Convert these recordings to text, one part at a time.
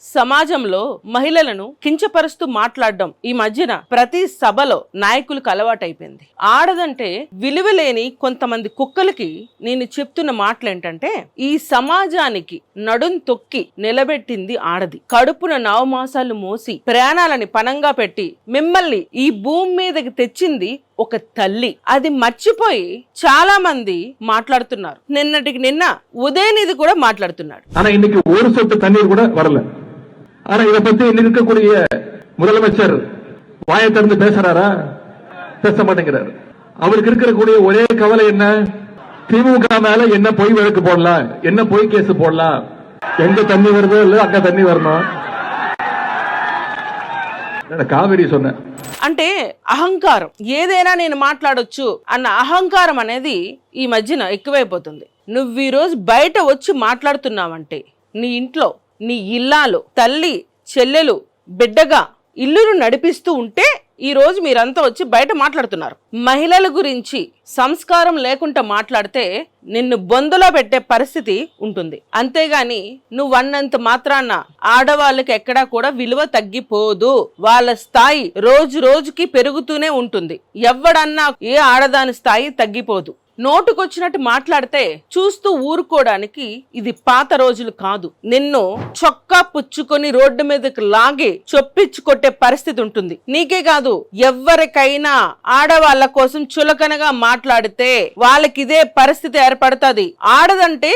సమాజంలో మహిళలను కించపరుస్తూ మాట్లాడడం ఈ మధ్యన ప్రతి సభలో నాయకులకు అలవాటైపోయింది. ఆడదంటే విలువలేని కొంతమంది కుక్కలకి నేను చెప్తున్న మాటలు ఏంటంటే, ఈ సమాజానికి నడుం తొక్కి నిలబెట్టింది ఆడది. కడుపున 9 మాసాలు మోసి ప్రాణాలని పణంగా పెట్టి మిమ్మల్ని ఈ భూమి మీదకి తెచ్చింది ఒక తల్లి. అది మర్చిపోయి చాలా మంది మాట్లాడుతున్నారు. నిన్నటికి నిన్న ఉదయనిధి కూడా మాట్లాడుతున్నాడు. ஆனா இன்னைக்கு ஒரு சொட்டு தண்ணீர் கூட வரல. ஆனா இதை பத்தி இருக்கக்கூடிய முதலமைச்சர் வாயை திறந்து பேசுறாரா? பேச மாட்டேங்கிறாரு. அவருக்கு இருக்கக்கூடிய ஒரே கவலை என்ன? திமுக மேல என்ன பொய் வழக்கு போடலாம், என்ன பொய் கேஸ் போடலாம், எங்க தண்ணி வருதோ இல்ல அங்க தண்ணி வரணும். కావేరీ சொன்ன అంటే అహంకారం, ఏదైనా నేను మాట్లాడొచ్చు అన్న అహంకారం అనేది ఈ మధ్యన ఎక్కువైపోతుంది. నువ్వు ఈ రోజు బయట వచ్చి మాట్లాడుతున్నావంటే నీ ఇంట్లో నీ ఇల్లాలు తల్లి చెల్లెలు బిడ్డగా ఇల్లును నడిపిస్తూ ఉంటే ఈ రోజు మీరంతా వచ్చి బయట మాట్లాడుతున్నారు. మహిళల గురించి సంస్కారం లేకుండా మాట్లాడితే నిన్ను బొందులో పెట్టే పరిస్థితి ఉంటుంది. అంతేగాని నువ్వు అన్నంత మాత్రాన ఆడవాళ్ళకి ఎక్కడా కూడా విలువ తగ్గిపోదు. వాళ్ళ స్థాయి రోజు రోజుకి పెరుగుతూనే ఉంటుంది. ఎవడన్నా ఏ ఆడదాని స్థాయి తగ్గిపోదు. నోటుకొచ్చినట్టు మాట్లాడితే చూస్తూ ఊరుకోవడానికి ఇది పాత రోజులు కాదు. నిన్ను చొక్కా పుచ్చుకొని రోడ్డు మీదకి లాగి చొప్పించి కొట్టే పరిస్థితి ఉంటుంది. నీకే కాదు, ఎవరికైనా ఆడవాళ్ళ కోసం చులకనగా మాట్లాడితే వాళ్ళకి ఇదే పరిస్థితి ఏర్పడుతుంది. ఆడదంటే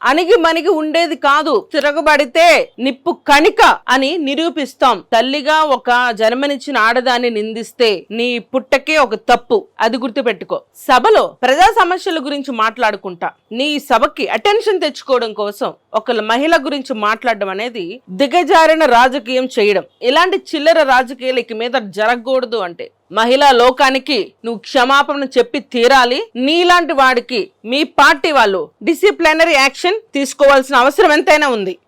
అణిగి మణిగి ఉండేది కాదు. తిరగబడితే నిప్పు కణిక అని నిరూపిస్తాం. తల్లిగా ఒక జన్మనిచ్చిన ఆడదాన్ని నిందిస్తే నీ పుట్టకే ఒక తప్పు. అది గుర్తుపెట్టుకో. సభలో ప్రజా సమస్యల గురించి మాట్లాడుకుంటా నీ సభకి అటెన్షన్ తెచ్చుకోవడం కోసం ఒక మహిళ గురించి మాట్లాడడం అనేది దిగజారిన రాజకీయం చేయడం. ఇలాంటి చిల్లర రాజకీయాలు ఇక మీద జరగకూడదు. అంటే మహిళా లోకానికి నువ్వు క్షమాపణ చెప్పి తీరాలి. నీలాంటి వాడికి మీ పార్టీ వాళ్ళు డిసిప్లినరీ యాక్షన్ తీసుకోవాల్సిన అవసరం ఎంతైనా ఉంది.